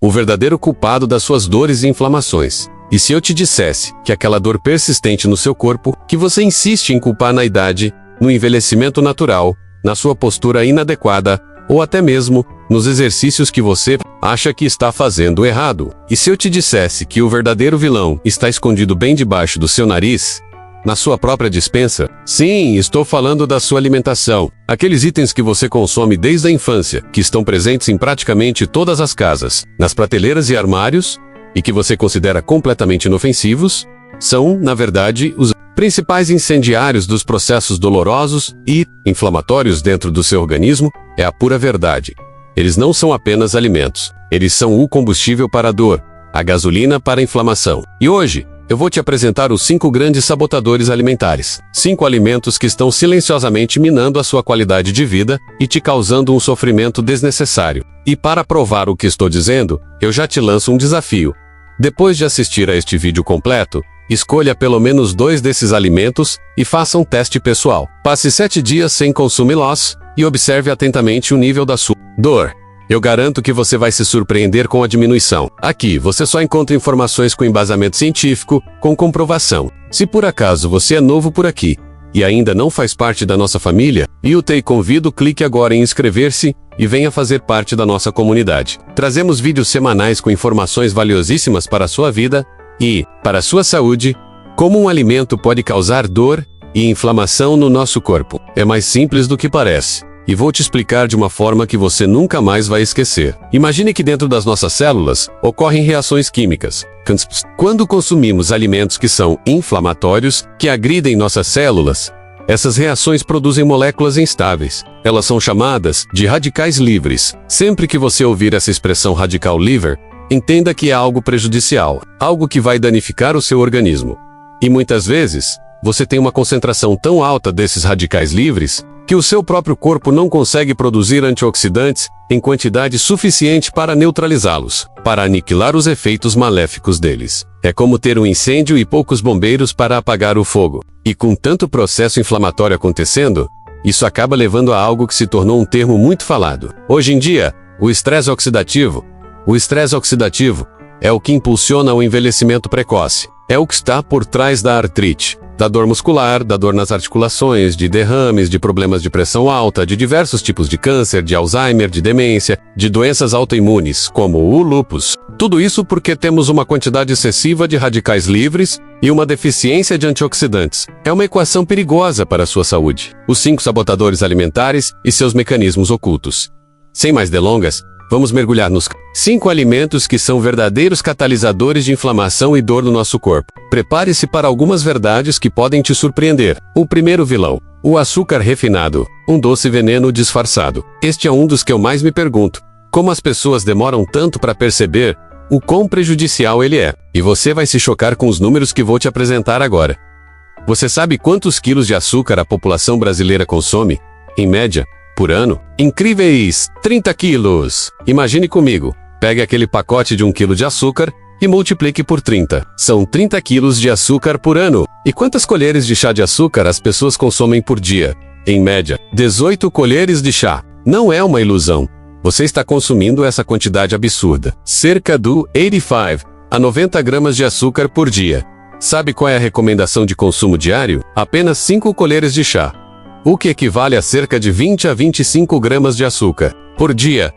o verdadeiro culpado das suas dores e inflamações. E se eu te dissesse que aquela dor persistente no seu corpo, que você insiste em culpar na idade, no envelhecimento natural, na sua postura inadequada, ou até mesmo nos exercícios que você acha que está fazendo errado? E se eu te dissesse que o verdadeiro vilão está escondido bem debaixo do seu nariz, na sua própria despensa? Sim, estou falando da sua alimentação. Aqueles itens que você consome desde a infância, que estão presentes em praticamente todas as casas, nas prateleiras e armários, e que você considera completamente inofensivos, são, na verdade, os principais incendiários dos processos dolorosos e inflamatórios dentro do seu organismo. É a pura verdade. Eles não são apenas alimentos. Eles são o combustível para a dor, a gasolina para a inflamação. E hoje, eu vou te apresentar os 5 grandes sabotadores alimentares. 5 alimentos que estão silenciosamente minando a sua qualidade de vida e te causando um sofrimento desnecessário. E para provar o que estou dizendo, eu já te lanço um desafio. Depois de assistir a este vídeo completo, escolha pelo menos 2 desses alimentos e faça um teste pessoal. Passe 7 dias sem consumi-los e observe atentamente o nível da sua dor. Eu garanto que você vai se surpreender com a diminuição. Aqui, você só encontra informações com embasamento científico, com comprovação. Se por acaso você é novo por aqui e ainda não faz parte da nossa família, eu te convido, clique agora em inscrever-se e venha fazer parte da nossa comunidade. Trazemos vídeos semanais com informações valiosíssimas para a sua vida e, para a sua saúde, como um alimento pode causar dor e inflamação no nosso corpo. É mais simples do que parece. E vou te explicar de uma forma que você nunca mais vai esquecer. Imagine que dentro das nossas células ocorrem reações químicas. Quando consumimos alimentos que são inflamatórios, que agridem nossas células, essas reações produzem moléculas instáveis. Elas são chamadas de radicais livres. Sempre que você ouvir essa expressão radical livre, entenda que é algo prejudicial, algo que vai danificar o seu organismo. E muitas vezes, você tem uma concentração tão alta desses radicais livres que o seu próprio corpo não consegue produzir antioxidantes em quantidade suficiente para neutralizá-los, para aniquilar os efeitos maléficos deles. É como ter um incêndio e poucos bombeiros para apagar o fogo. E com tanto processo inflamatório acontecendo, isso acaba levando a algo que se tornou um termo muito falado. Hoje em dia, o estresse oxidativo. O estresse oxidativo é o que impulsiona o envelhecimento precoce. É o que está por trás da artrite, da dor muscular, da dor nas articulações, de derrames, de problemas de pressão alta, de diversos tipos de câncer, de Alzheimer, de demência, de doenças autoimunes, como o lúpus. Tudo isso porque temos uma quantidade excessiva de radicais livres e uma deficiência de antioxidantes. É uma equação perigosa para a sua saúde. Os 5 sabotadores alimentares e seus mecanismos ocultos. Sem mais delongas, vamos mergulhar nos 5 alimentos que são verdadeiros catalisadores de inflamação e dor no nosso corpo. Prepare-se para algumas verdades que podem te surpreender. O primeiro vilão: o açúcar refinado, um doce veneno disfarçado. Este é um dos que eu mais me pergunto. Como as pessoas demoram tanto para perceber o quão prejudicial ele é. E você vai se chocar com os números que vou te apresentar agora. Você sabe quantos quilos de açúcar a população brasileira consome, em média, por ano? Incríveis 30 quilos! Imagine comigo, pegue aquele pacote de 1 quilo de açúcar e multiplique por 30. São 30 quilos de açúcar por ano. E quantas colheres de chá de açúcar as pessoas consomem por dia? Em média, 18 colheres de chá. Não é uma ilusão. Você está consumindo essa quantidade absurda. Cerca do 85 a 90 gramas de açúcar por dia. Sabe qual é a recomendação de consumo diário? Apenas 5 colheres de chá, o que equivale a cerca de 20 a 25 gramas de açúcar por dia.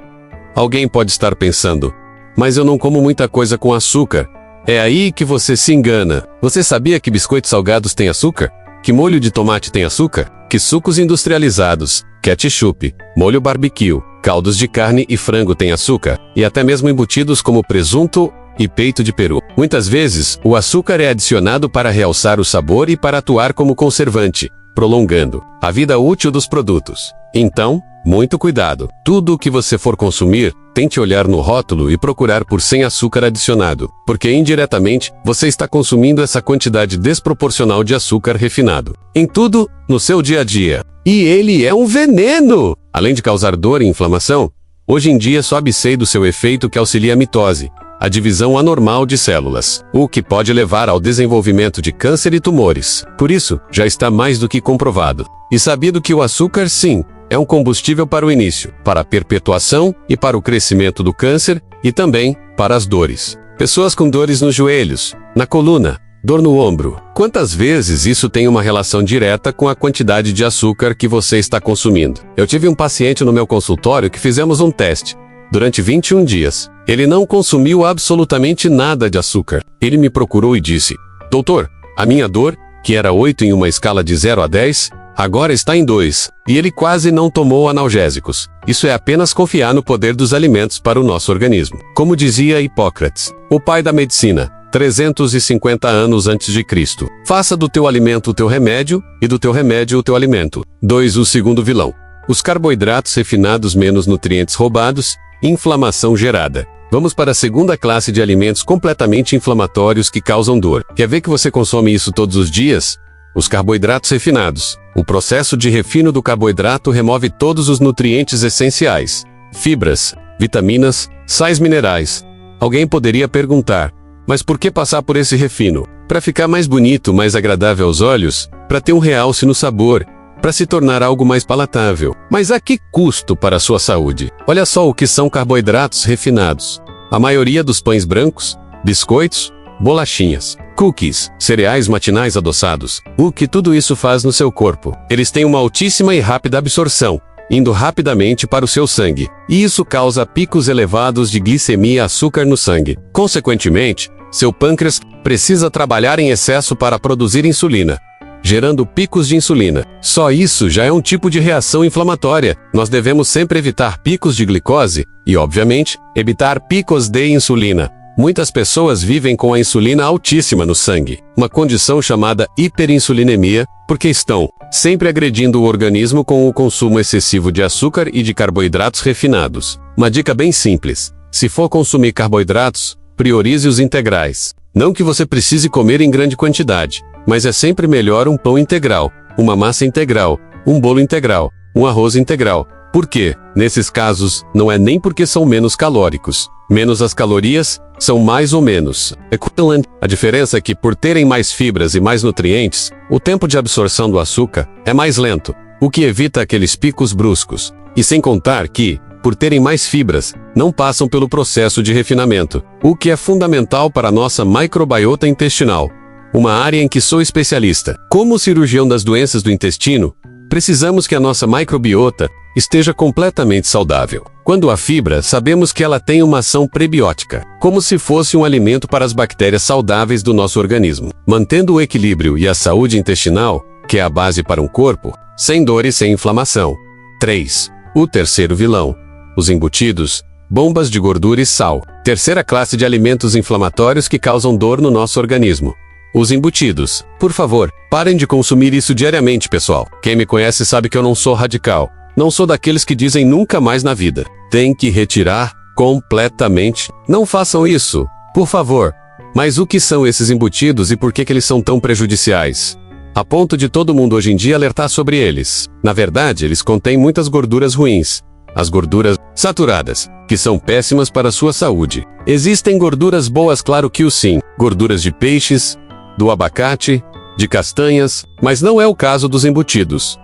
Alguém pode estar pensando, mas eu não como muita coisa com açúcar. É aí que você se engana. Você sabia que biscoitos salgados têm açúcar? Que molho de tomate tem açúcar? Que sucos industrializados, ketchup, molho barbecue, caldos de carne e frango têm açúcar? E até mesmo embutidos como presunto e peito de peru. Muitas vezes, o açúcar é adicionado para realçar o sabor e para atuar como conservante, prolongando a vida útil dos produtos. Então, muito cuidado. Tudo o que você for consumir, tente olhar no rótulo e procurar por sem açúcar adicionado, porque indiretamente, você está consumindo essa quantidade desproporcional de açúcar refinado. Em tudo, no seu dia a dia. E ele é um veneno! Além de causar dor e inflamação, hoje em dia sobe-se do seu efeito que auxilia a mitose, a divisão anormal de células, o que pode levar ao desenvolvimento de câncer e tumores. Por isso, já está mais do que comprovado e sabido que o açúcar, sim, É um combustível para o início, para a perpetuação e para o crescimento do câncer e também para as dores. Pessoas com dores nos joelhos, na coluna, dor no ombro. Quantas vezes isso tem uma relação direta com a quantidade de açúcar que você está consumindo? Eu tive um paciente no meu consultório que fizemos um teste. Durante 21 dias, ele não consumiu absolutamente nada de açúcar. Ele me procurou e disse: Doutor, a minha dor, que era 8 em uma escala de 0 a 10, agora está em 2, e ele quase não tomou analgésicos. Isso é apenas confiar no poder dos alimentos para o nosso organismo. Como dizia Hipócrates, o pai da medicina, 350 anos antes de Cristo. Faça do teu alimento o teu remédio, e do teu remédio o teu alimento. 2. O segundo vilão. Os carboidratos refinados menos nutrientes roubados, inflamação gerada. Vamos para a segunda classe de alimentos completamente inflamatórios que causam dor. Quer ver que você consome isso todos os dias? Os carboidratos refinados. O processo de refino do carboidrato remove todos os nutrientes essenciais, fibras, vitaminas, sais minerais. Alguém poderia perguntar: mas por que passar por esse refino? Para ficar mais bonito, mais agradável aos olhos? Para ter um realce no sabor? Para se tornar algo mais palatável? Mas a que custo para a sua saúde? Olha só o que são carboidratos refinados. A maioria dos pães brancos, biscoitos, bolachinhas, cookies, cereais matinais adoçados. O que tudo isso faz no seu corpo? Eles têm uma altíssima e rápida absorção, indo rapidamente para o seu sangue. E isso causa picos elevados de glicemia e açúcar no sangue. Consequentemente, seu pâncreas precisa trabalhar em excesso para produzir insulina, gerando picos de insulina. Só isso já é um tipo de reação inflamatória. Nós devemos sempre evitar picos de glicose e, obviamente, evitar picos de insulina. Muitas pessoas vivem com a insulina altíssima no sangue, uma condição chamada hiperinsulinemia, porque estão sempre agredindo o organismo com o consumo excessivo de açúcar e de carboidratos refinados. Uma dica bem simples: se for consumir carboidratos, priorize os integrais. Não que você precise comer em grande quantidade, mas é sempre melhor um pão integral, uma massa integral, um bolo integral, um arroz integral. Por quê? Nesses casos, não é nem porque são menos calóricos. Menos as calorias, são mais ou menos equivalent. A diferença é que, por terem mais fibras e mais nutrientes, o tempo de absorção do açúcar é mais lento, o que evita aqueles picos bruscos. E sem contar que, por terem mais fibras, não passam pelo processo de refinamento, o que é fundamental para a nossa microbiota intestinal. Uma área em que sou especialista. Como cirurgião das doenças do intestino, precisamos que a nossa microbiota esteja completamente saudável. Quando há fibra, sabemos que ela tem uma ação prebiótica, como se fosse um alimento para as bactérias saudáveis do nosso organismo, mantendo o equilíbrio e a saúde intestinal, que é a base para um corpo, sem dor e sem inflamação. 3. O terceiro vilão. Os embutidos, bombas de gordura e sal. Terceira classe de alimentos inflamatórios que causam dor no nosso organismo. Os embutidos. Por favor, parem de consumir isso diariamente, pessoal. Quem me conhece sabe que eu não sou radical. Não sou daqueles que dizem nunca mais na vida. Tem que retirar completamente. Não façam isso, por favor. Mas o que são esses embutidos e por que eles são tão prejudiciais? A ponto de todo mundo hoje em dia alertar sobre eles. Na verdade, eles contêm muitas gorduras ruins. As gorduras saturadas, que são péssimas para a sua saúde. Existem gorduras boas, claro que sim. Gorduras de peixes, do abacate, de castanhas, mas não é o caso dos embutidos.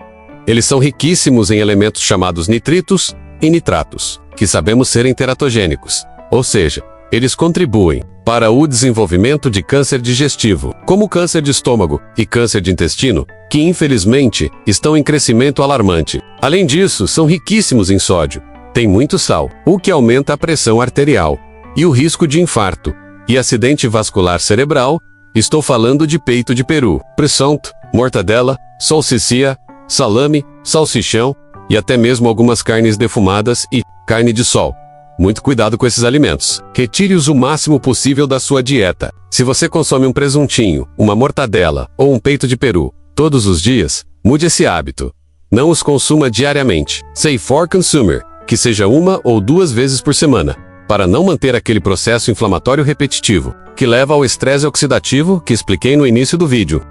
Eles são riquíssimos em elementos chamados nitritos e nitratos, que sabemos serem teratogênicos, ou seja, eles contribuem para o desenvolvimento de câncer digestivo, como câncer de estômago e câncer de intestino, que infelizmente estão em crescimento alarmante. Além disso, são riquíssimos em sódio, tem muito sal, o que aumenta a pressão arterial e o risco de infarto e acidente vascular cerebral. Estou falando de peito de peru, presunto, mortadela, salsicha, salame, salsichão e até mesmo algumas carnes defumadas e carne de sol. Muito cuidado com esses alimentos. Retire-os o máximo possível da sua dieta. Se você consome um presuntinho, uma mortadela ou um peito de peru todos os dias, mude esse hábito. Não os consuma diariamente. Say for consumer, que seja 1 ou 2 vezes por semana, para não manter aquele processo inflamatório repetitivo, que leva ao estresse oxidativo que expliquei no início do vídeo.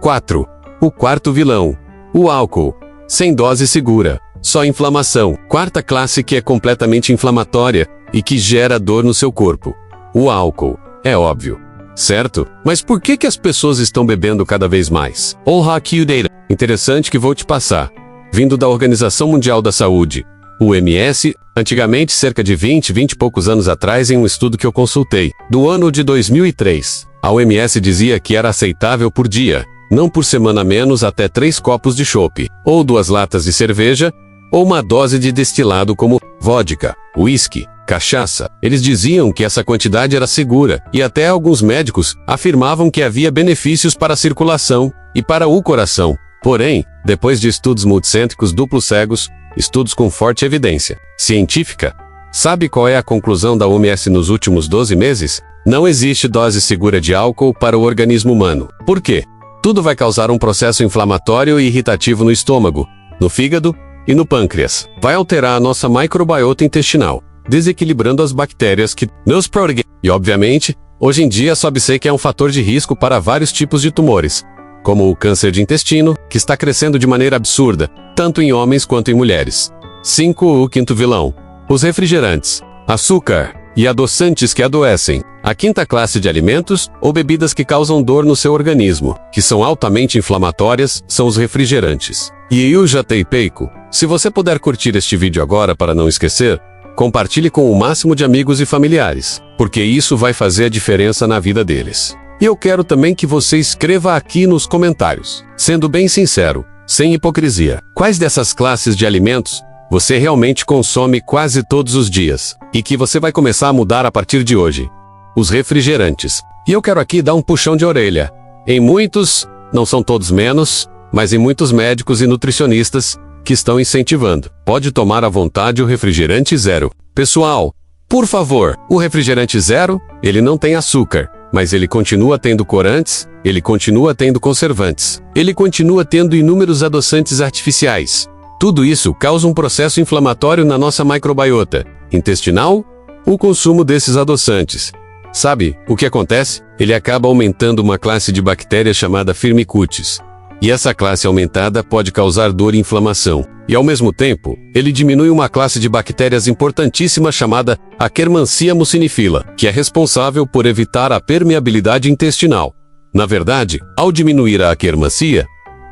4. O quarto vilão. O álcool. Sem dose segura. Só inflamação. Quarta classe que é completamente inflamatória e que gera dor no seu corpo. O álcool. É óbvio. Certo? Mas por que as pessoas estão bebendo cada vez mais? All Hack You Data. Interessante que vou te passar. vindo da Organização Mundial da Saúde, OMS, antigamente cerca de 20 e poucos anos atrás em um estudo que eu consultei, do ano de 2003. A OMS dizia que era aceitável por dia, não por semana menos até 3 copos de chopp, ou 2 latas de cerveja, ou uma dose de destilado como vodka, whisky, cachaça. Eles diziam que essa quantidade era segura, e até alguns médicos afirmavam que havia benefícios para a circulação e para o coração. Porém, depois de estudos multicêntricos duplos cegos, estudos com forte evidência científica, sabe qual é a conclusão da OMS nos últimos 12 meses? Não existe dose segura de álcool para o organismo humano. Por quê? Tudo vai causar um processo inflamatório e irritativo no estômago, no fígado e no pâncreas. Vai alterar a nossa microbiota intestinal, desequilibrando as bactérias que nos protegem. E, obviamente, hoje em dia sabe-se que é um fator de risco para vários tipos de tumores, como o câncer de intestino, que está crescendo de maneira absurda, tanto em homens quanto em mulheres. 5. O quinto vilão: os refrigerantes, açúcar e adoçantes que adoecem. A quinta classe de alimentos ou bebidas que causam dor no seu organismo, que são altamente inflamatórias, são os refrigerantes. E eu já te peico. Se você puder curtir este vídeo agora para não esquecer, compartilhe com o máximo de amigos e familiares, porque isso vai fazer a diferença na vida deles. E eu quero também que você escreva aqui nos comentários, sendo bem sincero, sem hipocrisia, quais dessas classes de alimentos você realmente consome quase todos os dias, e que você vai começar a mudar a partir de hoje. Os refrigerantes. E eu quero aqui dar um puxão de orelha. Em muitos, não são todos menos, mas em muitos médicos e nutricionistas que estão incentivando. Pode tomar à vontade o refrigerante zero. Pessoal, por favor, o refrigerante zero, ele não tem açúcar, mas ele continua tendo corantes, ele continua tendo conservantes, ele continua tendo inúmeros adoçantes artificiais. Tudo isso causa um processo inflamatório na nossa microbiota intestinal. O consumo desses adoçantes, sabe o que acontece? Ele acaba aumentando uma classe de bactérias chamada Firmicutes. E essa classe aumentada pode causar dor e inflamação. E ao mesmo tempo, ele diminui uma classe de bactérias importantíssima chamada Akkermansia mucinifila, que é responsável por evitar a permeabilidade intestinal. Na verdade, ao diminuir a Akkermansia,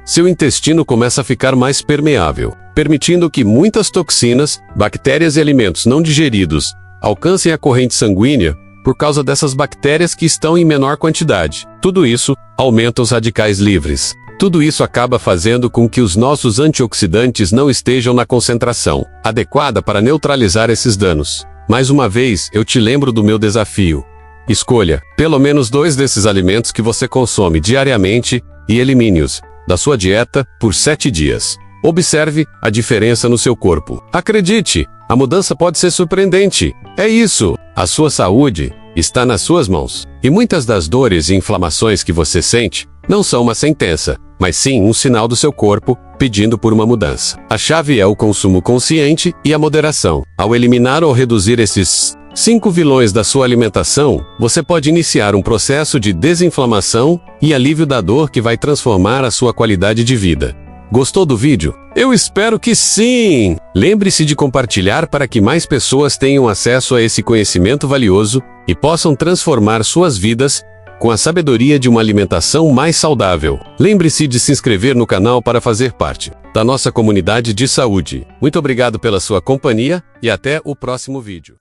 seu intestino começa a ficar mais permeável, permitindo que muitas toxinas, bactérias e alimentos não digeridos alcancem a corrente sanguínea por causa dessas bactérias que estão em menor quantidade. Tudo isso aumenta os radicais livres. Tudo isso acaba fazendo com que os nossos antioxidantes não estejam na concentração adequada para neutralizar esses danos. Mais uma vez, eu te lembro do meu desafio. Escolha pelo menos 2 desses alimentos que você consome diariamente e elimine-os da sua dieta por 7 dias. Observe a diferença no seu corpo. Acredite, a mudança pode ser surpreendente. É isso. A sua saúde está nas suas mãos. E muitas das dores e inflamações que você sente não são uma sentença, mas sim um sinal do seu corpo pedindo por uma mudança. A chave é o consumo consciente e a moderação. Ao eliminar ou reduzir esses 5 vilões da sua alimentação, você pode iniciar um processo de desinflamação e alívio da dor que vai transformar a sua qualidade de vida. Gostou do vídeo? Eu espero que sim! Lembre-se de compartilhar para que mais pessoas tenham acesso a esse conhecimento valioso e possam transformar suas vidas com a sabedoria de uma alimentação mais saudável. Lembre-se de se inscrever no canal para fazer parte da nossa comunidade de saúde. Muito obrigado pela sua companhia e até o próximo vídeo.